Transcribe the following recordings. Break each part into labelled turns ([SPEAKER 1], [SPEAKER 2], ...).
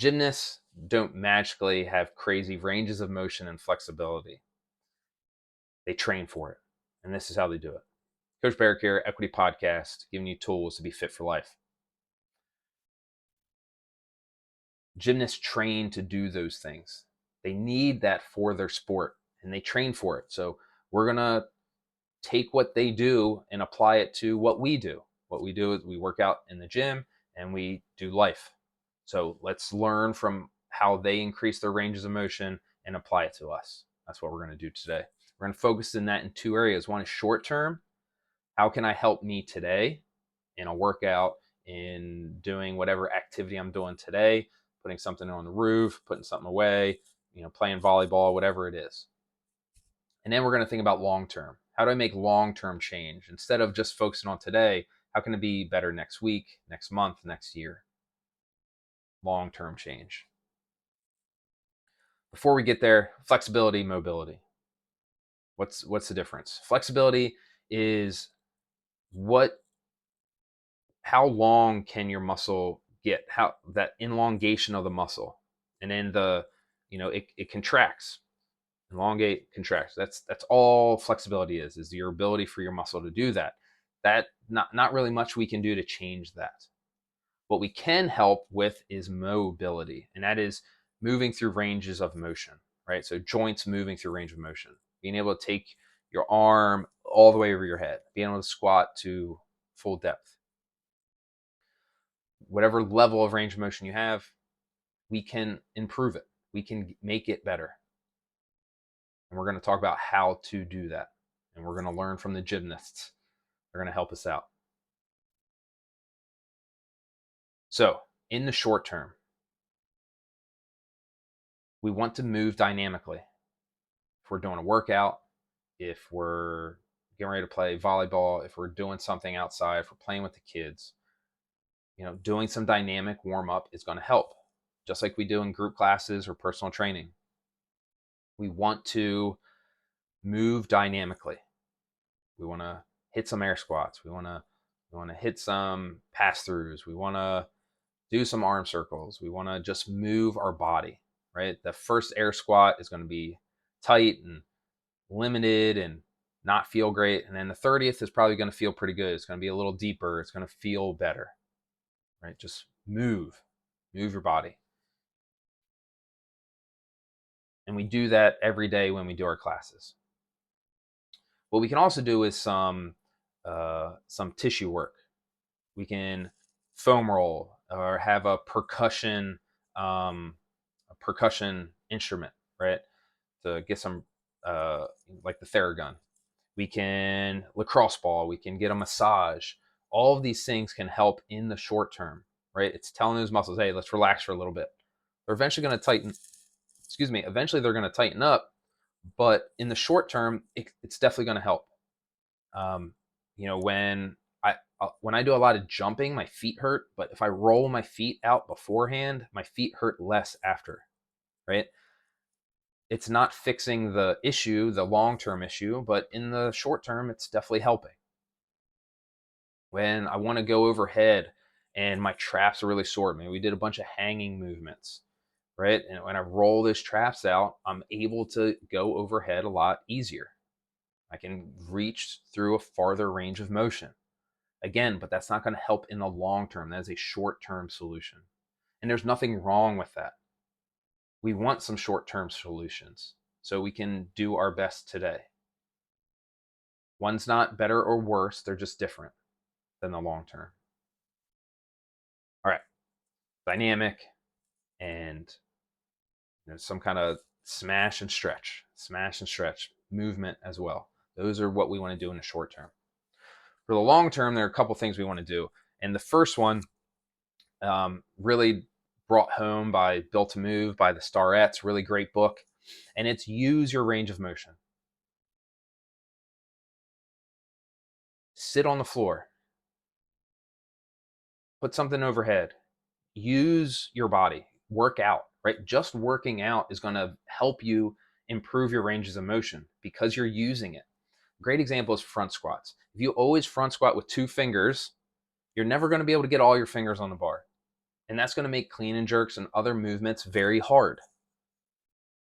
[SPEAKER 1] Gymnasts don't magically have crazy ranges of motion and flexibility. They train for it, and this is how they do it. Coach Berek here, Equity Podcast, giving you tools to be fit for life. Gymnasts train to do those things. They need that for their sport, and they train for it. So we're going to take what they do and apply it to what we do. What we do is we work out in the gym and we do life. So let's learn from how they increase their ranges of motion and apply it to us. That's what we're going to do today. We're going to focus in that in two areas. One is short term. How can I help me today in a workout, in doing whatever activity I'm doing today, putting something on the roof, putting something away, playing volleyball, whatever it is. And then we're going to think about long term. How do I make long term change? Instead of just focusing on today, how can it be better next week, next month, next year? Long term change. Before we get there, flexibility, mobility. What's the difference? Flexibility is how long can your muscle get, how that elongation of the muscle, and then it contracts, elongate, contract. That's all flexibility is your ability for your muscle to do that. That not really much we can do to change that. What we can help with is mobility, and that is moving through ranges of motion, right? So joints moving through range of motion, being able to take your arm all the way over your head, being able to squat to full depth. Whatever level of range of motion you have, we can improve it. We can make it better. And we're going to talk about how to do that. And we're going to learn from the gymnasts. They're going to help us out. So, in the short term, we want to move dynamically. If we're doing a workout, if we're getting ready to play volleyball, if we're doing something outside, if we're playing with the kids, doing some dynamic warm-up is going to help, just like we do in group classes or personal training. We want to move dynamically. We want to hit some air squats. We want to hit some pass-throughs. We want to do some arm circles. We want to just move our body, right? The first air squat is going to be tight and limited and not feel great. And then the 30th is probably going to feel pretty good. It's going to be a little deeper. It's going to feel better, right? Just move your body. And we do that every day when we do our classes. What we can also do is some tissue work. We can foam roll or have a percussion instrument, right? To get some like the Theragun. We can lacrosse ball. We can get a massage. All of these things can help in the short term, right? It's telling those muscles, hey, let's relax for a little bit. They're eventually going to tighten. Eventually they're going to tighten up, but in the short term, it's definitely going to help. When I do a lot of jumping, my feet hurt, but if I roll my feet out beforehand, my feet hurt less after, right? It's not fixing the issue, the long-term issue, but in the short term, it's definitely helping. When I want to go overhead and my traps are really sore, maybe we did a bunch of hanging movements, right? And when I roll those traps out, I'm able to go overhead a lot easier. I can reach through a farther range of motion. Again, but that's not going to help in the long term. That is a short-term solution. And there's nothing wrong with that. We want some short-term solutions so we can do our best today. One's not better or worse. They're just different than the long term. All right. Dynamic and some kind of smash and stretch movement as well. Those are what we want to do in the short term. For the long term, there are a couple things we want to do. And the first one, really brought home by Built to Move by the Starettes, really great book. And it's use your range of motion. Sit on the floor. Put something overhead. Use your body. Work out, right? Just working out is going to help you improve your ranges of motion because you're using it. Great example is front squats. If you always front squat with 2 fingers, you're never going to be able to get all your fingers on the bar. And that's going to make clean and jerks and other movements very hard.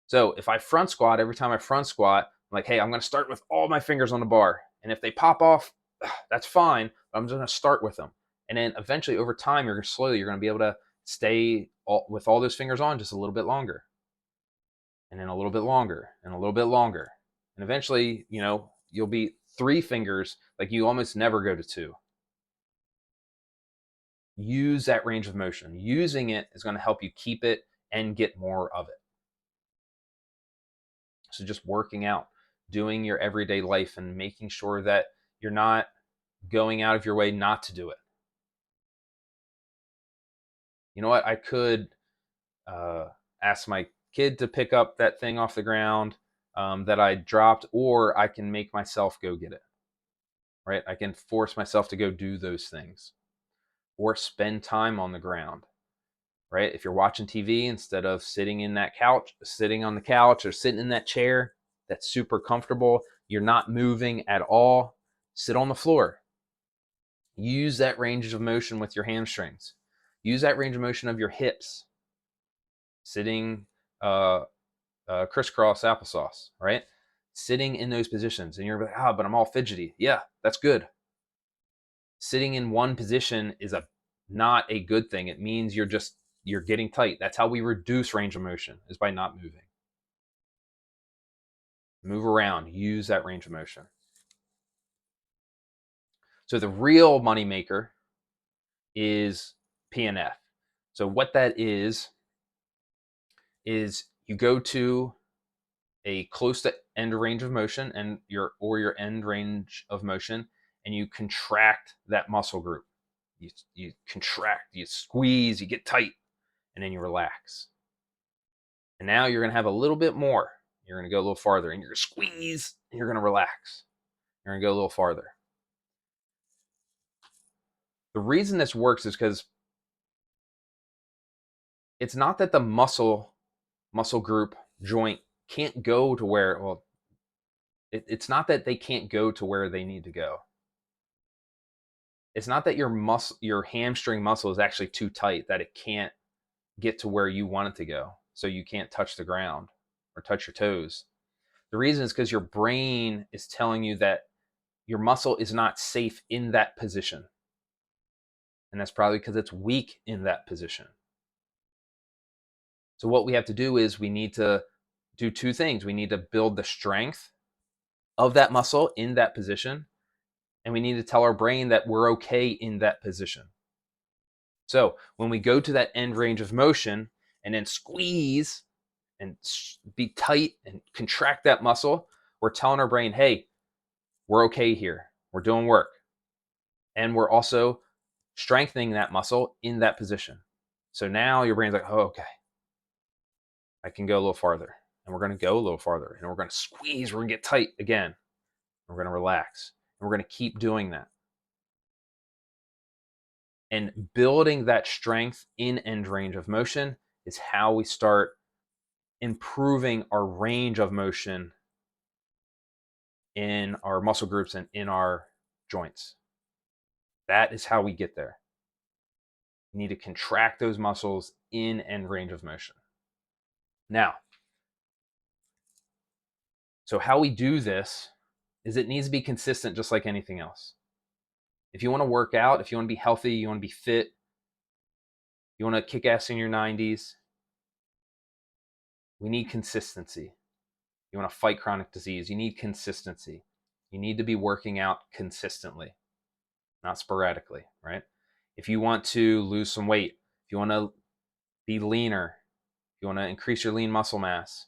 [SPEAKER 1] So if I front squat, every time I front squat, I'm like, hey, I'm going to start with all my fingers on the bar. And if they pop off, that's fine. But I'm just going to start with them. And then eventually over time, you're going to be able to stay with all those fingers on just a little bit longer. And then a little bit longer and a little bit longer. And eventually, you'll be 3 fingers, like you almost never go to 2. Use that range of motion. Using it is going to help you keep it and get more of it. So just working out, doing your everyday life and making sure that you're not going out of your way not to do it. You know what? I could ask my kid to pick up that thing off the ground that I dropped, or I can make myself go get it. Right? I can force myself to go do those things, or spend time on the ground. Right? If you're watching TV, instead of sitting on the couch or sitting in that chair that's super comfortable, you're not moving at all, sit on the floor. Use that range of motion with your hamstrings. Use that range of motion of your hips. Sitting crisscross applesauce, right? Sitting in those positions. And you're like, but I'm all fidgety. Yeah, that's good. Sitting in one position is not a good thing. It means you're getting tight. That's how we reduce range of motion, is by not moving. Move around. Use that range of motion. So the real moneymaker is PNF. So what that is you go to a close to end range of motion and your end range of motion, and you contract that muscle group. You contract, you squeeze, you get tight, and then you relax. And now you're going to have a little bit more. You're going to go a little farther, and you're going to squeeze, and you're going to relax. You're going to go a little farther. The reason this works is because it's not that the muscle group, joint can't go to where, it's not that they can't go to where they need to go. It's not that your hamstring muscle is actually too tight that it can't get to where you want it to go, so you can't touch the ground or touch your toes. The reason is because your brain is telling you that your muscle is not safe in that position. And that's probably because it's weak in that position. So what we have to do is we need to do 2 things. We need to build the strength of that muscle in that position, and we need to tell our brain that we're okay in that position. So when we go to that end range of motion and then squeeze and be tight and contract that muscle, we're telling our brain, hey, we're okay here. We're doing work. And we're also strengthening that muscle in that position. So now your brain's like, oh, okay, I can go a little farther. And we're going to go a little farther. And we're going to squeeze. We're going to get tight again. We're going to relax. And we're going to keep doing that. And building that strength in end range of motion is how we start improving our range of motion in our muscle groups and in our joints. That is how we get there. You need to contract those muscles in end range of motion. Now, so how we do this is it needs to be consistent, just like anything else. If you want to work out, if you want to be healthy, you want to be fit, you want to kick ass in your 90s, we need consistency. You want to fight chronic disease, you need consistency. You need to be working out consistently, not sporadically, right? If you want to lose some weight, if you want to be leaner, if you want to increase your lean muscle mass,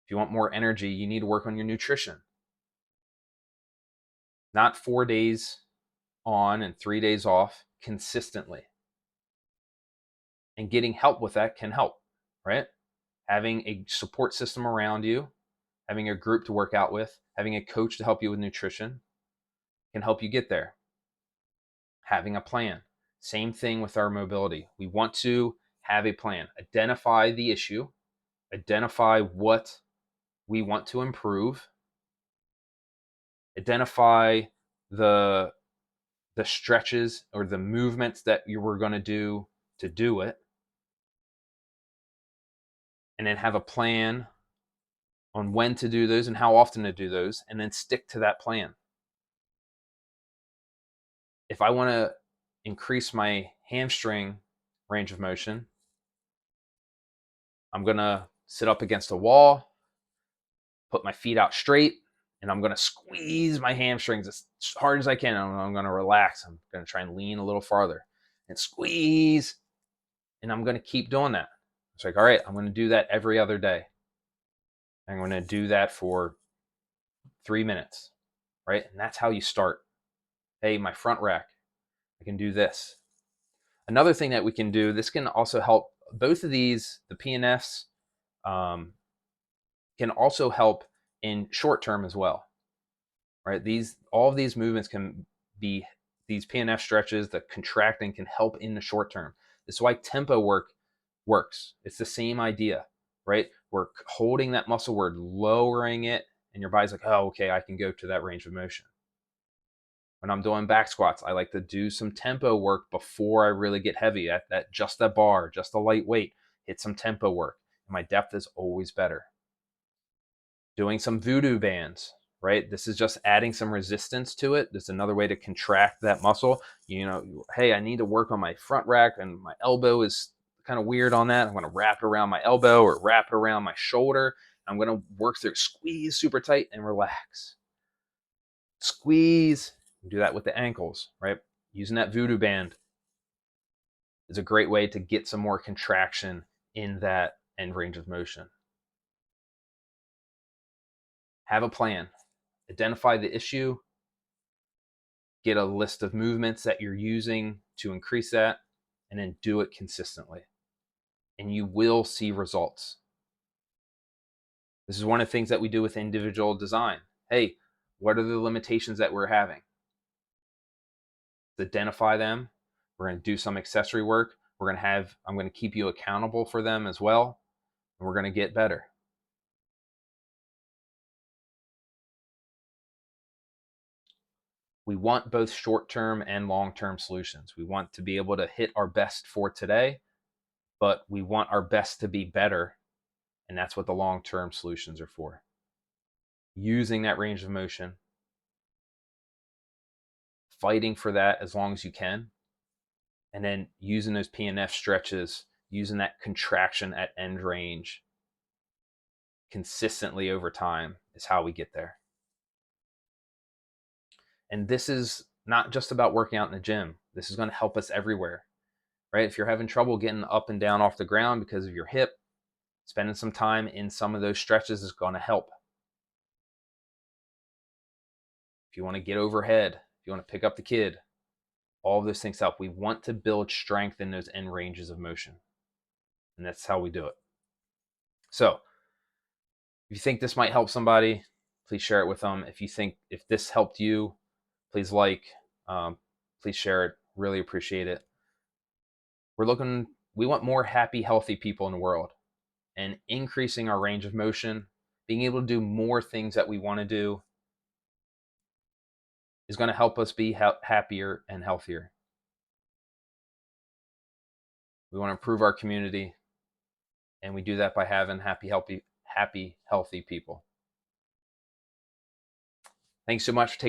[SPEAKER 1] if you want more energy, you need to work on your nutrition. Not 4 days on and 3 days off, consistently. And getting help with that can help, right? Having a support system around you, having a group to work out with, having a coach to help you with nutrition can help you get there. Having a plan. Same thing with our mobility. We want to have a plan. Identify the issue. Identify what we want to improve. Identify the the stretches or the movements that you were going to do it, and then have a plan on when to do those and how often to do those, and then stick to that plan. If I want to increase my hamstring range of motion, I'm going to sit up against a wall, put my feet out straight, and I'm going to squeeze my hamstrings as hard as I can. I'm going to relax. I'm going to try and lean a little farther and squeeze. And I'm going to keep doing that. It's like, all right, I'm going to do that every other day. I'm going to do that for 3 minutes, right? And that's how you start. Hey, my front rack, I can do this. Another thing that we can do, this can also help, both of these, the PNFs, can also help in short term as well, right? All of these movements can be, these PNF stretches, the contracting can help in the short term. This is why tempo work works. It's the same idea, right? We're holding that muscle, we're lowering it, and your body's like, oh, okay, I can go to that range of motion. When I'm doing back squats, I like to do some tempo work before I really get heavy at that, just a bar, just a light weight, hit some tempo work. And my depth is always better. Doing some voodoo bands, right? This is just adding some resistance to it. This is another way to contract that muscle. You know, hey, I need to work on my front rack and my elbow is kind of weird on that. I'm going to wrap it around my elbow or wrap it around my shoulder. I'm going to work through, squeeze super tight and relax. Squeeze. Do that with the ankles, right? Using that voodoo band is a great way to get some more contraction in that end range of motion. Have a plan. Identify the issue. Get a list of movements that you're using to increase that, and then do it consistently. And you will see results. This is one of the things that we do with individual design. Hey, what are the limitations that we're having? Identify them. We're going to do some accessory work. I'm going to keep you accountable for them as well. And we're going to get better. We want both short-term and long-term solutions. We want to be able to hit our best for today, but we want our best to be better. And that's what the long-term solutions are for. Using that range of motion, fighting for that as long as you can, and then using those PNF stretches, using that contraction at end range consistently over time is how we get there. And this is not just about working out in the gym. This is going to help us everywhere, right? If you're having trouble getting up and down off the ground because of your hip, spending some time in some of those stretches is going to help. If you want to get overhead, if you want to pick up the kid, all of those things help. We want to build strength in those end ranges of motion. And that's how we do it. So if you think this might help somebody, please share it with them. If this helped you, please please share it. Really appreciate it. We want more happy, healthy people in the world, and increasing our range of motion, being able to do more things that we want to do is going to help us be happier and healthier. We want to improve our community, and we do that by having happy, healthy people. Thanks so much for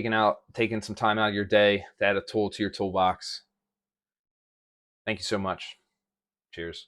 [SPEAKER 1] taking some time out of your day to add a tool to your toolbox. Thank you so much. Cheers.